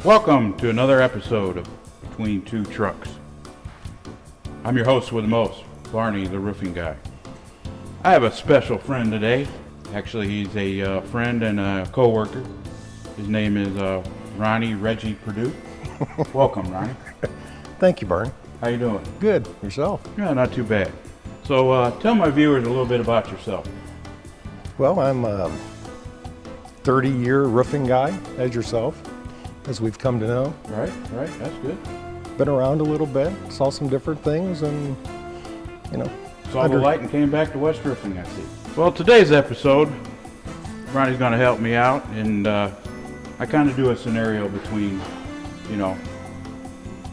Welcome to another episode of Between Two Trucks. I'm your host with the most, Barney, the roofing guy. I have a special friend today. Actually, he's a friend and a co-worker. His name is Reggie Purdue. Welcome, Ronnie. Thank you, Barney. How you doing? Good. Yourself? Yeah, not too bad. So tell my viewers a little bit about yourself. Well, I'm a 30-year roofing guy, as yourself, as we've come to know. Right, that's good. Been around a little bit, saw some different things, and, you know. Saw the light and came back to West Roofing, I see. Well, today's episode, Ronnie's going to help me out, and I kind of do a scenario between, you know,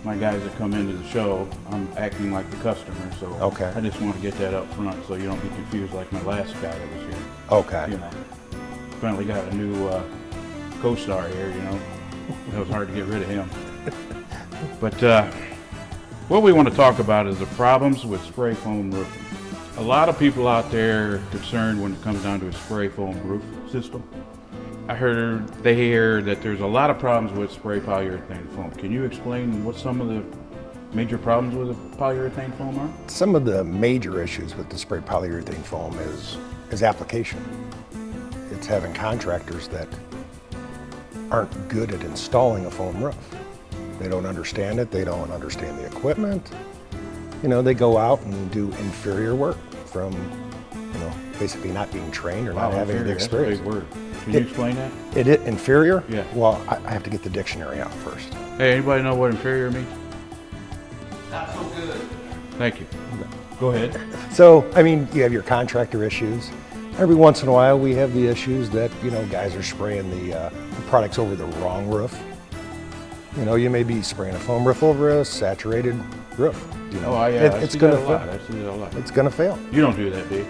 my guys that come into the show. I'm acting like the customer, so okay. I just want to get that up front so you don't be confused like my last guy that was here. Okay. You know, finally got a new co-star here, you know. It was hard to get rid of him. But what we want to talk about is the problems with spray foam roofing. A lot of people out there are concerned when it comes down to a spray foam roof system. They hear that there's a lot of problems with spray polyurethane foam. Can you explain what some of the major problems with the polyurethane foam are? Some of the major issues with the spray polyurethane foam is application. It's having contractors that aren't good at installing a foam roof. They don't understand it, they don't understand the equipment. You know, they go out and do inferior work from, you know, basically not being trained or not having the experience. That's a big word. Can you explain that? Inferior? Yeah. Well, I have to get the dictionary out first. Hey, anybody know what inferior means? Not so good. Thank you. Go ahead. So, I mean, you have your contractor issues. Every once in a while, we have the issues that, you know, guys are spraying the products over the wrong roof. You know, you may be spraying a foam roof over a saturated roof. You know, oh, yeah, it's going to fail. I see that a lot. It's going to fail. You don't do that, do you?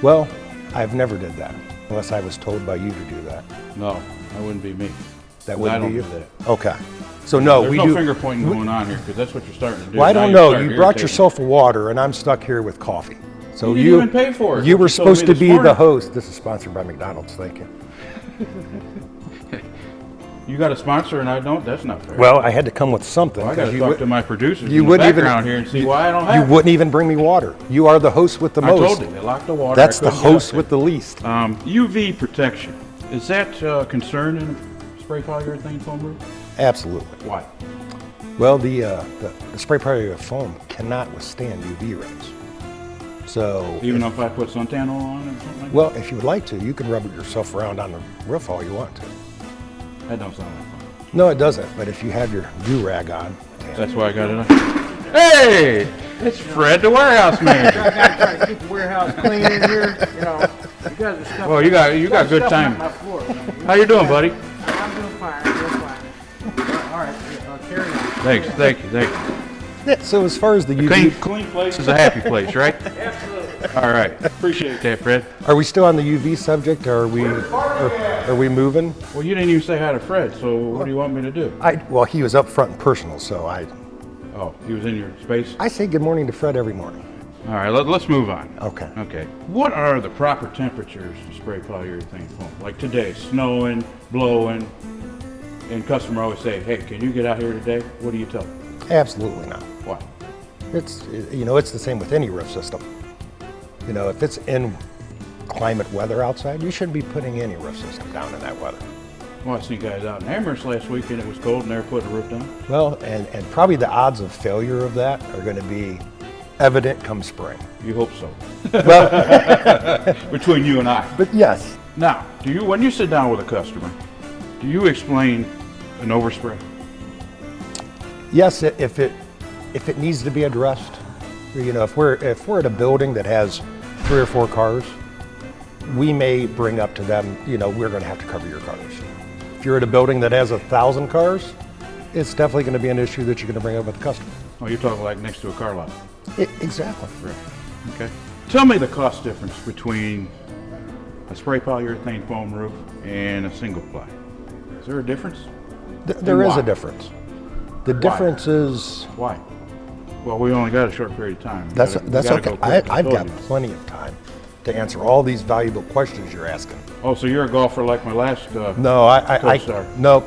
Well, I've never did that, unless I was told by you to do that. No, that wouldn't be me. That wouldn't be you? I don't do that. Okay. So no, There's no finger pointing going on here, because that's what you're starting to do. Well, I don't know. You brought yourself a water, and I'm stuck here with coffee. So you didn't even pay for it. You were supposed to be the host. This is sponsored by McDonald's. Thank you. You got a sponsor and I don't? That's not fair. Well, I had to come with something. Well, I got to talk to my producers you in the wouldn't background here and see why I don't have it. You wouldn't even bring me water. You are the host with the most. I told you, they locked the water. That's the host with the least. UV protection. Is that a concern in a spray polyurethane foam roof? Absolutely. Why? Well, the spray polyurethane foam cannot withstand UV rays. So even if I put suntan oil on it or something like well, if you would like to, you can rub it yourself around on the roof all you want to. That don't sound like fun. No, it doesn't. But if you have your do-rag on. That's why I got it on. Hey! It's Fred, the warehouse manager. I gotta try to keep the warehouse clean in here, you know. You guys are stuffing. Well, you got good time. How you doing, buddy? I'm doing fine, All right, carry on. Thank you. Yeah, so as far as the UV... Clean place is a happy place, right? Absolutely. All right. Appreciate that, Fred. Are we still on the UV subject, or are we moving? Well, you didn't even say hi to Fred, so what do you want me to do? Well, he was up front and personal, so Oh, he was in your space? I say good morning to Fred every morning. All right, let's move on. Okay. What are the proper temperatures to spray polyurethane foam? Like today, snowing, blowing, and customer always say, hey, can you get out here today? What do you tell them? Absolutely not. Why? It's the same with any roof system. You know, if it's in climate weather outside, you shouldn't be putting any roof system down in that weather. Well, I see guys out in Amherst last week and it was cold and they were putting a roof down. Well, and probably the odds of failure of that are going to be evident come spring. You hope so. Well, between you and I. But yes. Now, when you sit down with a customer, do you explain an overspray? Yes, if it needs to be addressed. You know, if we're at a building that has 3 or 4 cars, we may bring up to them, you know, we're going to have to cover your cars. If you're at a building that has 1,000 cars, it's definitely going to be an issue that you're going to bring up with the customer. Oh, you're talking like next to a car lot. Exactly. Right. Okay. Tell me the cost difference between a spray polyurethane foam roof and a single ply. Is there a difference? There is a difference. The difference is... Why? Well, we only got a short period of time. That's okay. I've got plenty of time. to answer all these valuable questions you're asking. Oh, so you're a golfer like my last No, co-star. no,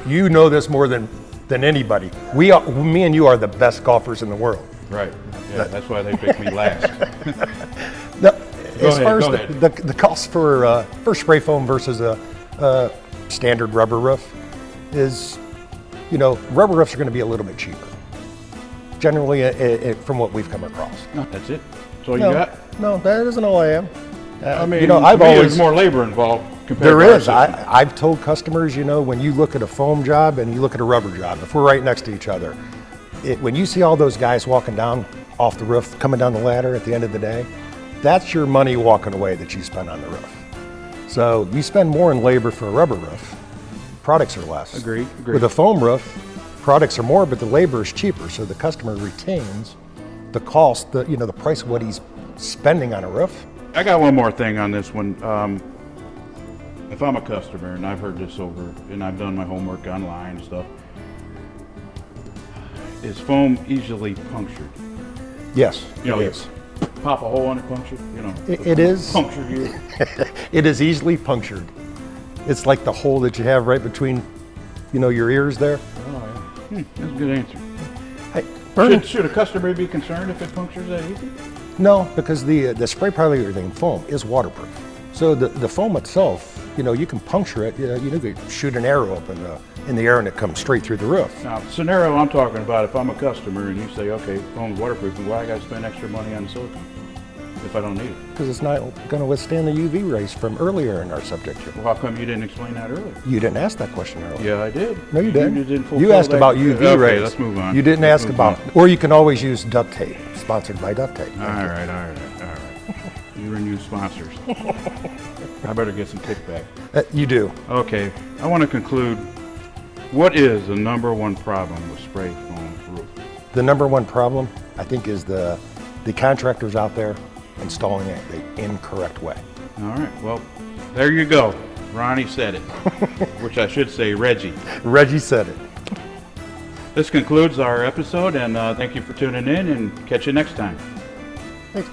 you know this more than anybody. Me and you are the best golfers in the world. Right. Yeah, that's why they picked me last. No, Go as far ahead, as go the cost for spray foam versus a standard rubber roof is, rubber roofs are going to be a little bit cheaper. Generally, from what we've come across. That's it. That's all you got? No, that isn't all I am. I mean, I've to me, always there's more labor involved compared There to our is. system. I've told customers, when you look at a foam job and you look at a rubber job, if we're right next to each other, when you see all those guys walking down off the roof, coming down the ladder at the end of the day, that's your money walking away that you spend on the roof. So you spend more in labor for a rubber roof, products are less. Agreed. With a foam roof, products are more, but the labor is cheaper, so the customer retains the cost, the price of what he's spending on a roof. I got one more thing on this one. If I'm a customer, and I've heard this over, and I've done my homework online and stuff, is foam easily punctured? Yes, You know, it is. Pop a hole in it, puncture, It is. Puncture you. It is easily punctured. It's like the hole that you have right between, your ears there. Oh, yeah. That's a good answer. Hey, Bernie, Should a customer be concerned if it punctures that easy? no, because the spray polyurethane foam is waterproof. So the foam itself, you can puncture it. You can shoot an arrow up in the air and it comes straight through the roof. Now, scenario I'm talking about, if I'm a customer and you say, okay, foam's waterproof, why I got to spend extra money on the silicone if I don't need it? Because it's not going to withstand the UV rays from earlier in our subject here. Well, how come you didn't explain that earlier? You didn't ask that question earlier. Yeah, I did. No, you didn't. fulfill You asked that- about UV okay, rays. let's move on. You didn't Let's ask move about, on. or you can always use duct tape, sponsored by duct tape. All right. You renew sponsors. I better get some kickback. You do. Okay, I want to conclude. What is the number one problem with spray foam roof? The number one problem, I think, is the contractors out there installing it the incorrect way. All right, well, there you go. Ronnie said it, which I should say Reggie. Reggie said it. This concludes our episode, and thank you for tuning in, and catch you next time. Thanks.